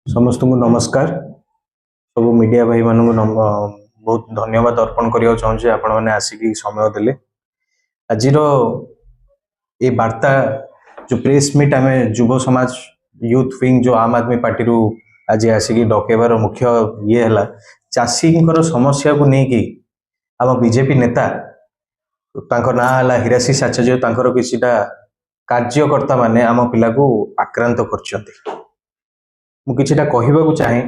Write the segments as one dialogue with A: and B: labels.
A: समस्त को नमस्कार। सब मीडिया भाई मान बहुत धन्यवाद अर्पण करने चाहूँचे आपण मैंने आसिक समय देले। आज ये वार्ता जो प्रेस मीट आम युव समाज यूथ विंग जो आम आदमी पार्टी रू आज आसिक डकेबार मुख्य ये है चाषी समस्या को लेकिन आम बीजेपी नेता ना है हिराशीष आचार्य किसीटा कार्यकर्ता माने आम पिला को आक्रांत कर मुझे कहवाक चाहे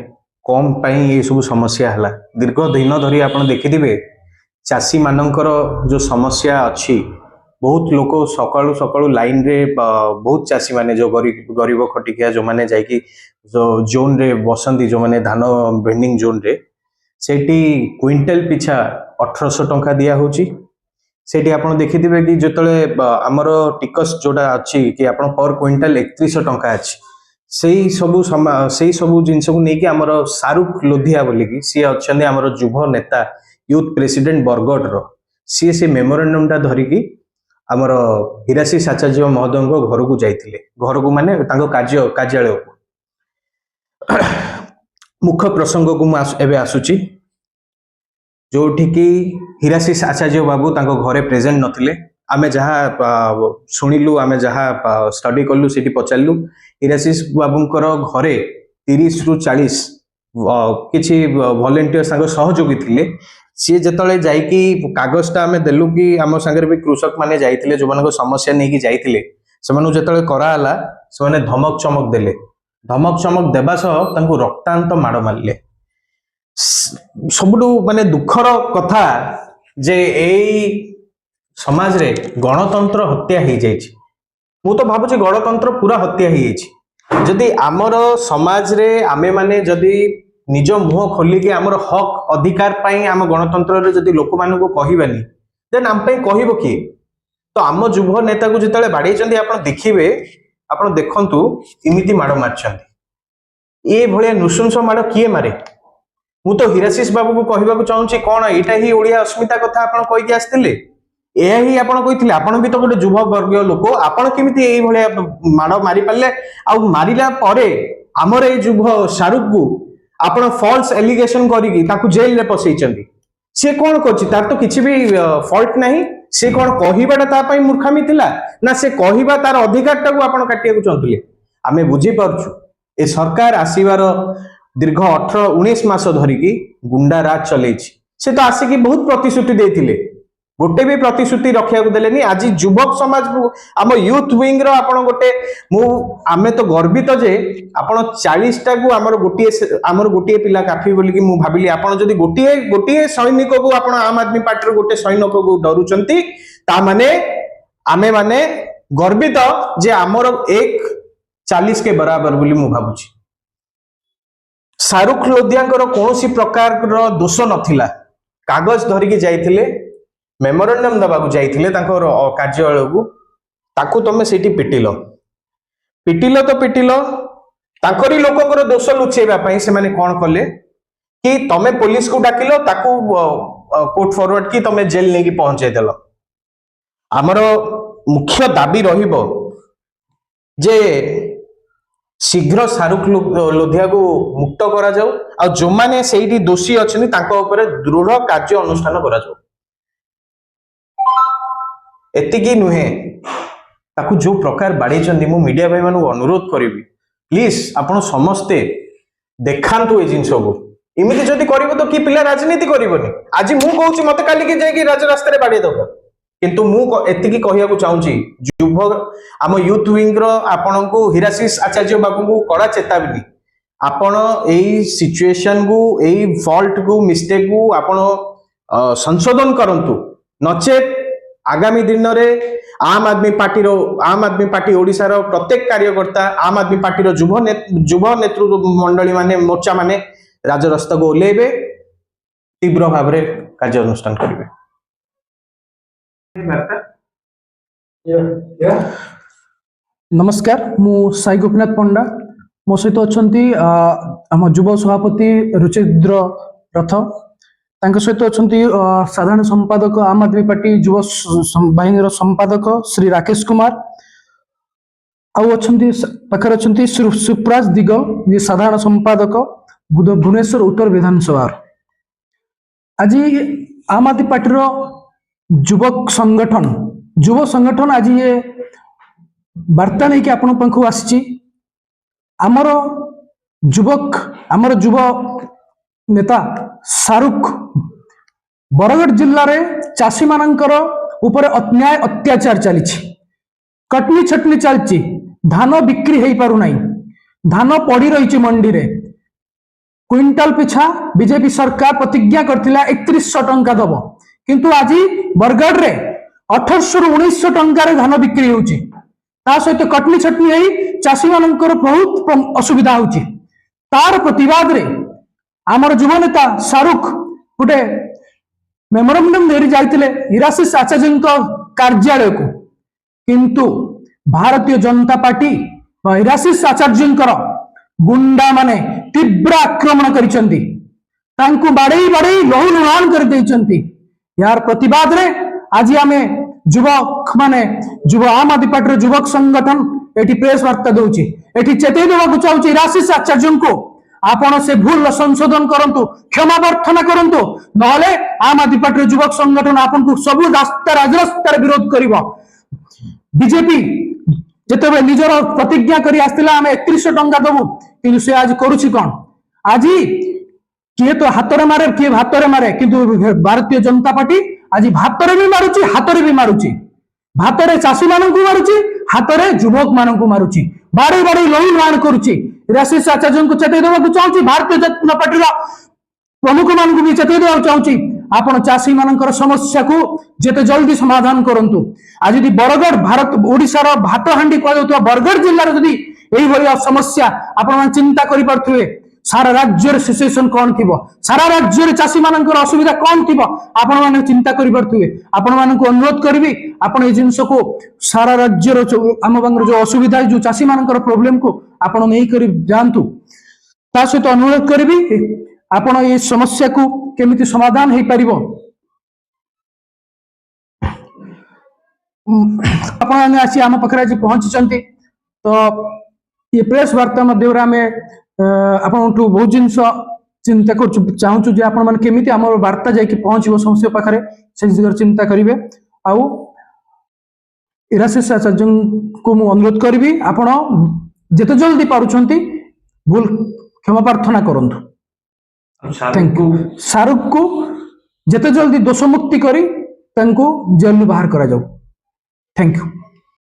A: कम पाई ये सब समस्या है दीर्घ दिन धरी आप देखिथे चाषी मानकर जो समस्या अच्छी बहुत लोग सकाळु सकाळु लाइन रे बहुत चाषी माने जो गरीब खटिकिया जो माने जाइकी जो जोन रे बसंती जो माने धान वेंडिंग जोन रे सेठी क्विंटल पिछा 1800 टंका दिया होची। सेठी आपण देखिथिबे कि जतले हमर टिकस जोटा अच्छी कि आपण पर क्विंटल 3100 टंका अछि से सबू जिनस को लेकिन आमर शाहरुख लोधिया बोलिकी सी अच्छा आमर युव नेता यूथ प्रेसिडेंट बरगढ़ सी से मेमोरेंडम टा धरिकी आमर हिराशीष आचार्य महोदय घर को जाइए घर को माने कार्यालय को मुख्य प्रसंग को मुझे आसुची जो कि हिराशीष आचार्य बाबू घरे प्रेजेंट नथिले आमे जहाँ शुणिलु आमे जहाँ स्टडी कलु से पचारू हिराशीष बाबूंकर घरे 30 रु 40 किसी वॉलंटियर्स सहयोगी थिले सी जिते जाइकी कागजटा आमे देलु कि आम सांगे भी कृषक माने जाइथिले जो मानको समस्या नहीं जाइथिले सेमानु जेतले कराला से धमक चमक देले धमक चमक देबा सह तांको रक्तांत माड़ मारले। सबुठु माने दुखर कथा जे एई समाज रे गणतंत्र हत्या हो जाइछि। मु तो भाबुछि गणतंत्र पूरा हत्या हो जाइछि। जदि आमर समाज रे आमे माने जदि निज मुह खोलिके आमर हक अधिकार पाई आम गणतंत्र रे जदि लोक मानको कहिबानी देन आम पे कहबो कि तो आम युव नेता को जितले बाड़ीचंदी आपण देखिबे आपण देखंतु इमिति माड़ मारचंदी ए भलिया नृशंस माड़ किए मारे। मु तो हिराशीष बाबू को कहबाक चाहूछि कोन एटा ही ओडिया अस्मिता कथा आपण कहि आस्तिले यह ही आपण कही आपण भी तो गोटे युव वर्गीय लोक आपण केमिति एई भलिया माड़ मारी पाले आ मारिला परे हमर ए युव शाहरुख को आपण फॉल्स एलिगेशन करिकी ताकू जेल रे पसैचंदी से कोन करछि तार तो किछि भी फॉल्ट नाही से कोन कहिबाटा ता पई मूर्खामी थिला ना से कहिबा तार अधिकार टाकू आपण काटिया को चाहतुले आमे बुझी परछु ए सरकार आसीबार दीर्घ 18-19 मास धरिकी गुंडा राज चलेछि से तो आसिकी बहुत प्रतिश्रुति देथिले गोटे भी प्रतिश्रुति रखा देलेनी। आज युवक समाज आम यूथ विंग आपण गोटे आमे तो गर्वित जे आपण 40 टा को आमर गोटे पिला काफी बोलिकी मु भाबिली आपण जदि गोटे सैनिक को आपण आम आदमी पार्टी गोटे सैनिक को डरुचंती ता माने आमे माने गर्वित जे आमर 1:40 के बराबर बोली मु भाबुची। शाहरुख लोधियाकर कौन प्रकार दोष नथिला कागज धरिकी जाइथिले मेमोरेंडम दबाक जाइथिले कार्यालय को ताकू तमे सेठी पिटिल तो पिटिल ताकरी लोककर दोष लुचेबा पई से माने कोन कले कि तमे पुलिस को डाकिलो ताकू कोर्ट फॉरवर्ड की तमे जेल नेकी पहुंचे देलो। हमर मुख्य दाबी रहिबो जे शीघ्र शाहरुख लोधिया को मुक्त करा जाऊ आ जो माने सेठी दोषी अछनी तांको ऊपर दृढ़ कार्य अनुष्ठान करा जाऊ। एतिकी नुहे ताकू जो प्रकार बाड़ी मु मीडिया भाई मानू अनुरोध करी प्लीज आपण समस्ते देखांतु ए जिनस को इमिति जदि करिवो तो कि पिला राजनीति करिवोनी। आज मु कहूची मते काली के जाई कि राज रास्ता रे बाड़ी दबो किंतु मु एतिकी कहिया को चाहूची युव आम यूथ विंग रो आपण को हिराशीष आचार्य बाबू को कड़ा चेतावनी आपण एई सिचुएशन को एई फॉल्ट को मिस्टेक को आपण संशोधन करंतु नचेत आगामी दिन में आम आदमी पार्टी ओडिशा रो प्रत्येक कार्यकर्ता आम आदमी पार्टी रो युव नेतृत्व मंडली माने मोर्चा माने राजरास्ता को ओल्लेबे तीव्र भाव में कार्यानुष्ठान करेंगे।
B: नमस्कार मु साई गोपीनाथ पंडा मो सहित अच्छा आम युव सभापति रुचिद्र रथ तांके सहित अच्छा साधारण संपादक आम आदमी पार्टी युव बाहिनी संपादक श्री राकेश कुमार आउ अछंती पाखर अछंती सुप्राज दिगल जे साधारण संपादक भुवनेश्वर उत्तर विधानसभा। आज आम आदमी पार्टी युवक संगठन आज ये वार्ता नहीं कि आपण पाखु आसी आमर युव नेता शाहरुख बरगढ़ जिल्ला रे चाषी मानकर ऊपर अन्याय अत्याचार चली कटनी छटनी चलची धान बिक्री हो पारु नहीं धान पड़ी रही मंडी रे क्विंटाल पिछा बीजेपी सरकार प्रतिज्ञा करथिला 3100 टंका दब किंतु आज बरगढ़ रे 1800 रु 1900 टंका रे धान बिक्री होउची ता सहित कटनी छटनी होई चाषी मानकर बहुत असुविधा होउची तार प्रतिवाद रे आमर युव नेता शाहरुख गोटे मेमोरेंडम दे जाइतिले हिराशिष आचार्य कार्यालय को किंतु भारतीय जनता पार्टी हिराशिष आचार्य गुंडा माने तीव्र आक्रमण करिसेंती तांकु बाड़े बाड़े लहू लुहान कर देइसेंती यार प्रतिवाद रे आज आमे युवक माने आम आदमी पार्टी युवक संगठन एटी प्रेस वार्ता दउची एटी चेतई देबाकू चाहूची हिराशिष आचार्य को आपण से भूल संशोधन करंतु क्षमा प्रार्थना करंतु नहले आम आदमी पार्टी युवक संगठन आपन को सब राजरास्तार विरोध करिवो बीजेपी जेतेबे निजर प्रतिज्ञा करी आस्तिला आमे 3100 टंका दबु किंतु से आज करूची कोन आज किए तो हातरे मारे किए भातरे मारे किंतु भारतीय जनता पार्टी आज भातरे भी मारुची हातरे भी मारुची भातरे चाषी मानकु मारुची हातरे युवक मानकु मारुची बाड़ी बाड़ी लई लाण करूची हिराशिष आचार्य को चेतई देबाकू चाहूची भारतीय जनता पार्टी प्रमुख मानकु भी चेतई देबाकू चाहूची आपण चाषी मानकर समस्या को जेते जल्दी समाधान करंतु आज यदि बरगढ़ भारत ओडिशार भात हांडी कहउतबा बरगढ़ जिल्लार यदि एही भली समस्या आपण मान चिंता करि परथुवे सारा राज्य सिचुएशन कौन थी सारा राज्य चाषी मानकर असुविधा कौन थी आपण माने चिंता करि परथुवे आपण मानक अनुरोध करबी आपण ए जिंस को सारा राज्य आम बांगर जो असुविधा जो चाषी मानकर प्रॉब्लम को आपण नहीं करि जानतु ता सहित अनुरोध करबी आपण ए समस्या को केमिति समाधान हे परिबो आपण आसी आम पाखरे आज पहुंची तो ये प्रेस वार्ता मध्यम आम आपण बहुत जिन चिंता कर चाहूँ जे आपण माने केमिति आम वार्ता जाकि पहुंचबो समस्या पाखरे से चिंता करिवे आउ हिराशिष आचार्य को मु अनुरोध करबी आपण जेते जल्दी पारुछंती भूल क्षमा प्रार्थना करंतु शाहरुख को जेते जल्दी दोष मुक्ति करी तांको जेल बाहर करा जाऊ थैंक यू।